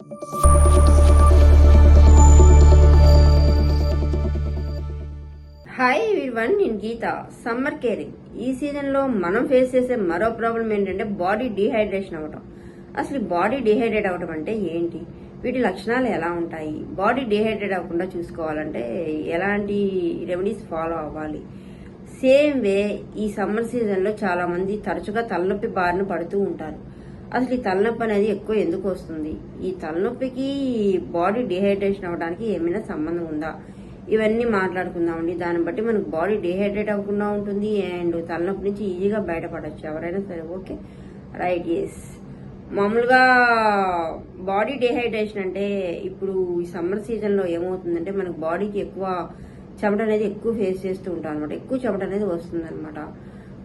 Hi everyone, నేను గీత. Summer caring ఈ season లో మనం ఫేస్ చేసే మరో ప్రాబ్లం ఏంటంటే బాడీ డీహైడ్రేషన్ అవ్వటం. అసలు బాడీ డీహైడ్రేట్ అవ్వటం అంటే ఏంటి, వీటి లక్షణాలు ఎలా ఉంటాయి, బాడీ డీహైడ్రేట్ అవ్వకుండా చూసుకోవాలంటే ఎలాంటి రెమెడీస్ ఫాలో అవ్వాలి. సేమ్ వే ఈ సమ్మర్ సీజన్ లో చాలా మంది తరచుగా తలనొప్పి బారిన పడుతూ ఉంటారు. అసలు ఈ తలనొప్పి అనేది ఎక్కువ ఎందుకు వస్తుంది, ఈ తలనొప్పికి బాడీ డీహైడ్రేషన్ అవ్వడానికి ఏమైనా సంబంధం ఉందా, ఇవన్నీ మాట్లాడుకుందామండి. దాన్ని బట్టి మనకు బాడీ డిహైడ్రేట్ అవ్వకుండా ఉంటుంది అండ్ తలనొప్పి నుంచి ఈజీగా బయటపడచ్చు ఎవరైనా సరే. Okay, right. ఎస్, మామూలుగా బాడీ డిహైడ్రేషన్ అంటే ఇప్పుడు ఈ సమ్మర్ సీజన్లో ఏమవుతుందంటే మనకు బాడీకి ఎక్కువ చెమట అనేది ఎక్కువ ఫేస్ చేస్తూ ఉంటాం అనమాట. ఎక్కువ చెమట అనేది వస్తుంది అనమాట.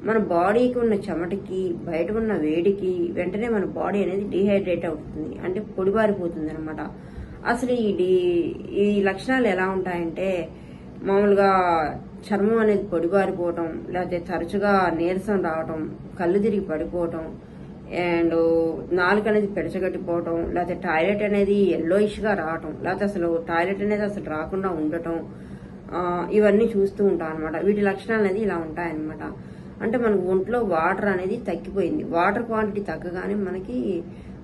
మన బాడీకి ఉన్న చెమటకి బయట ఉన్న వేడికి వెంటనే మన బాడీ అనేది డిహైడ్రేట్ అవుతుంది, అంటే పొడిబారిపోతుంది అనమాట. అసలు ఈ లక్షణాలు ఎలా ఉంటాయంటే మామూలుగా చర్మం అనేది పొడిబారిపోవటం, లేకపోతే తరచుగా నీరసం రావటం, కళ్ళు తిరిగి పడిపోవటం, అండ్ నాలుక అనేది పెడచగట్టిపోవటం, లేకపోతే టాయిలెట్ అనేది ఎల్లోయిష్గా రావటం, లేకపోతే అసలు టాయిలెట్ అనేది అసలు రాకుండా ఉండటం, ఇవన్నీ చూస్తూ ఉంటాం అనమాట. వీటి లక్షణాలు అనేది ఇలా ఉంటాయన్నమాట. అంటే మనకు ఒంట్లో వాటర్ అనేది తగ్గిపోయింది. వాటర్ క్వాంటిటీ తగ్గగానే మనకి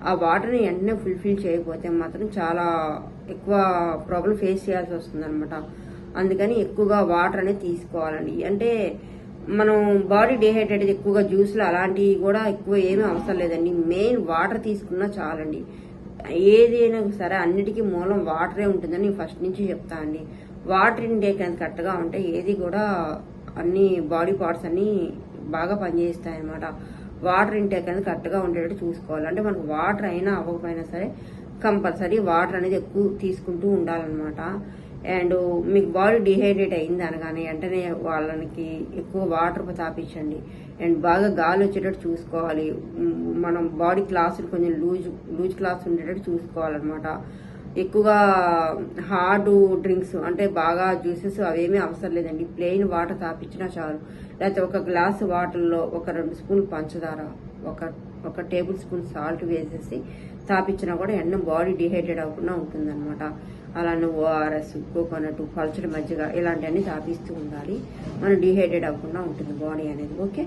ఆ వాటర్ని వెంటనే ఫుల్ఫిల్ చేయకపోతే మాత్రం చాలా ఎక్కువ ప్రాబ్లం ఫేస్ చేయాల్సి వస్తుంది అనమాట. అందుకని ఎక్కువగా వాటర్ అనేది తీసుకోవాలండి. అంటే మనం బాడీ డిహైడ్రేట్ ఎక్కువగా జ్యూస్లు అలాంటివి కూడా ఎక్కువ ఏమీ అవసరం లేదండి. మెయిన్ వాటర్ తీసుకున్నా చాలండి. ఏదైనా సరే అన్నిటికీ మూలం వాటరే ఉంటుందని ఫస్ట్ నుంచి చెప్తా అండి. వాటర్ ఇంటేక్ అనేది కరెక్ట్గా ఉంటే ఏది కూడా అన్ని బాడీ పార్ట్స్ అన్ని బాగా పనిచేస్తాయి అనమాట. వాటర్ ఇంటేక్ అనేది కరెక్ట్గా ఉండేటట్టు చూసుకోవాలి. అంటే మనకు వాటర్ అయినా అవ్వకపోయినా సరే కంపల్సరీ వాటర్ అనేది ఎక్కువ తీసుకుంటూ ఉండాలన్నమాట. అండ్ మీకు బాడీ డిహైడ్రేట్ అయింది అనగానే వెంటనే వాళ్ళకి ఎక్కువ వాటర్ తాపించండి. అండ్ బాగా గాలి వచ్చేటట్టు చూసుకోవాలి. మనం బాడీ క్లాసులు కొంచెం లూజ్ క్లాస్ ఉండేటట్టు చూసుకోవాలన్నమాట. ఎక్కువగా హార్డ్ డ్రింక్స్ అంటే బాగా జ్యూసెస్ అవేమీ అవసరం లేదండి. ప్లెయిన్ వాటర్ తాపించినా చాలు. లేకపోతే ఒక గ్లాస్ వాటర్లో ఒక 2 స్పూన్లు పంచదార, ఒక టేబుల్ స్పూన్ సాల్ట్ వేసేసి తాపించినా కూడా ఎండ బాడీ డిహైడ్రేట్ అవ్వకుండా ఉంటుందన్నమాట. అలానే ఓఆర్ఎస్, కోకోనట్, పల్చడి మజ్జిగ ఇలాంటివన్నీ తాపిస్తూ ఉండాలి. మనం డిహైడ్రేట్ అవ్వకుండా ఉంటుంది బాడీ అనేది. Okay,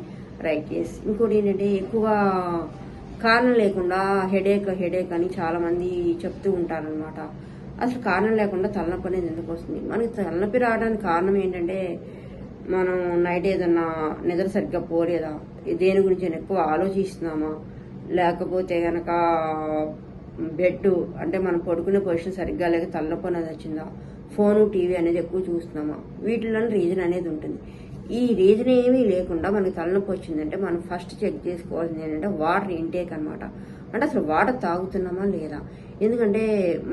right. ఎస్, ఇంకోటి ఏంటంటే ఎక్కువగా కారణం లేకుండా హెడేక్ అని చాలా మంది చెప్తూ ఉంటారనమాట. అసలు కారణం లేకుండా తలనొప్పి అనేది ఎందుకు వస్తుంది? మనకి తలనొప్పి రావడానికి కారణం ఏంటంటే మనం నైట్ ఏదన్నా నిద్ర సరిగ్గా పోలేదా, దేని గురించి ఎక్కువ ఆలోచిస్తున్నామా, లేకపోతే గనక బెడ్ అంటే మనం పడుకునే పొజిషన్ సరిగ్గా లేక తలనొప్పి అనేది వచ్చిందా, ఫోను టీవీ అనేది ఎక్కువ చూస్తున్నామా, వీటిలో రీజన్ అనేది ఉంటుంది. ఈ రీజన్ ఏమీ లేకుండా మనకి తలనొప్పి వచ్చిందంటే మనం ఫస్ట్ చెక్ చేసుకోవాల్సింది ఏంటంటే వాటర్ ఇంటేక్ అనమాట. అంటే అసలు వాటర్ తాగుతున్నామా లేదా. ఎందుకంటే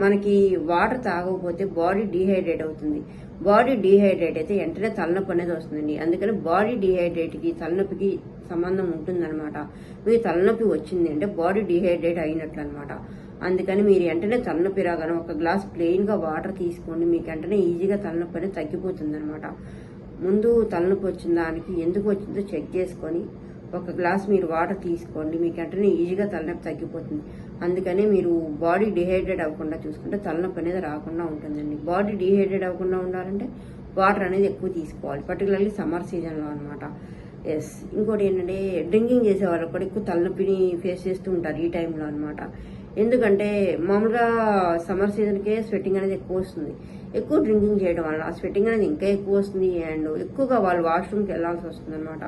మనకి వాటర్ తాగకపోతే బాడీ డీహైడ్రేట్ అవుతుంది. బాడీ డీహైడ్రేట్ అయితే వెంటనే తలనొప్పి అనేది వస్తుందండి. అందుకని బాడీ డీహైడ్రేట్కి తలనొప్పికి సంబంధం ఉంటుందన్నమాట. మీకు తలనొప్పి వచ్చింది అంటే బాడీ డీహైడ్రేట్ అయినట్లు అనమాట. అందుకని మీరు వెంటనే తలనొప్పి రాగానే ఒక గ్లాస్ ప్లెయిన్గా వాటర్ తీసుకోండి. మీకు వెంటనే ఈజీగా తలనొప్పి అనేది తగ్గిపోతుంది అనమాట. ముందు తలనొప్పి వచ్చిన దానికి ఎందుకు వచ్చిందో చెక్ చేసుకొని ఒక గ్లాస్ మీరు వాటర్ తీసుకోండి. మీకు వెంటనే ఈజీగా తలనొప్పి తగ్గిపోతుంది. అందుకని మీరు బాడీ డిహైడ్రేట్ అవ్వకుండా చూసుకుంటే తలనొప్పి అనేది రాకుండా ఉంటుందండి. బాడీ డిహైడ్రేట్ అవ్వకుండా ఉండాలంటే వాటర్ అనేది ఎక్కువ తీసుకోవాలి, పర్టికులర్లీ సమ్మర్ సీజన్లో అనమాట. ఎస్, ఇంకోటి ఏంటంటే డ్రింకింగ్ చేసే వాళ్ళు కూడా ఎక్కువ తలనొప్పిని ఫేస్ చేస్తూ ఉంటారు ఈ టైంలో అనమాట. ఎందుకంటే మామూలుగా సమ్మర్ సీజన్కే స్వెట్టింగ్ అనేది ఎక్కువ వస్తుంది. ఎక్కువ డ్రింకింగ్ చేయడం వల్ల స్వెట్టింగ్ అనేది ఇంకా ఎక్కువ వస్తుంది అండ్ ఎక్కువగా వాళ్ళు వాష్రూమ్కి వెళ్లాల్సి వస్తుంది అనమాట.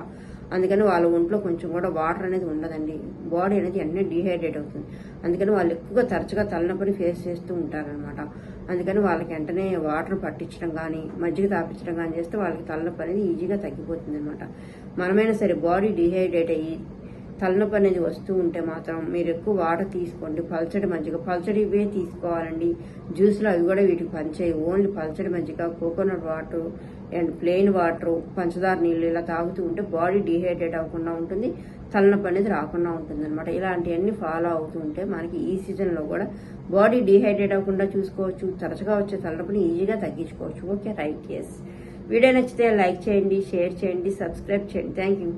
అందుకని వాళ్ళ ఒంట్లో కొంచెం కూడా వాటర్ అనేది ఉండదండి. బాడీ అనేది వెంటనే డీహైడ్రేట్ అవుతుంది. అందుకని వాళ్ళు ఎక్కువగా తరచుగా తలనొప్పిని ఫేస్ చేస్తూ ఉంటారనమాట. అందుకని వాళ్ళకి వెంటనే వాటర్ పట్టించడం కానీ మజ్జిగ తాపించడం కానీ చేస్తే వాళ్ళకి తలనొప్పి అనేది ఈజీగా తగ్గిపోతుంది అనమాట. మనమైనా సరే బాడీ డీహైడ్రేట్ అయ్యి తలనొప్పి అనేది వస్తూ ఉంటే మాత్రం మీరు ఎక్కువ వాటర్ తీసుకోండి. పల్చడి మజ్జిగ, పల్చడివే తీసుకోవాలండి. జ్యూస్లో అవి కూడా వీటికి పనిచేయి. ఓన్లీ పల్చడి మజ్జిగ, coconut water and plain water, పంచదార నీళ్ళు ఇలా తాగుతూ ఉంటే బాడీ డీహైడ్రేట్ అవ్వకుండా ఉంటుంది, తలనొప్పి అనేది రాకుండా ఉంటుంది అనమాట. ఇలాంటివన్నీ ఫాలో అవుతూ ఉంటే మనకి ఈ సీజన్లో కూడా బాడీ డీహైడ్రేట్ అవ్వకుండా చూసుకోవచ్చు. తరచుగా వచ్చే తలనొప్పిని ఈజీగా తగ్గించుకోవచ్చు. Okay, right. ఎస్, వీడియో నచ్చితే లైక్ చేయండి, షేర్ చేయండి, సబ్స్క్రైబ్ చేయండి. Thank you.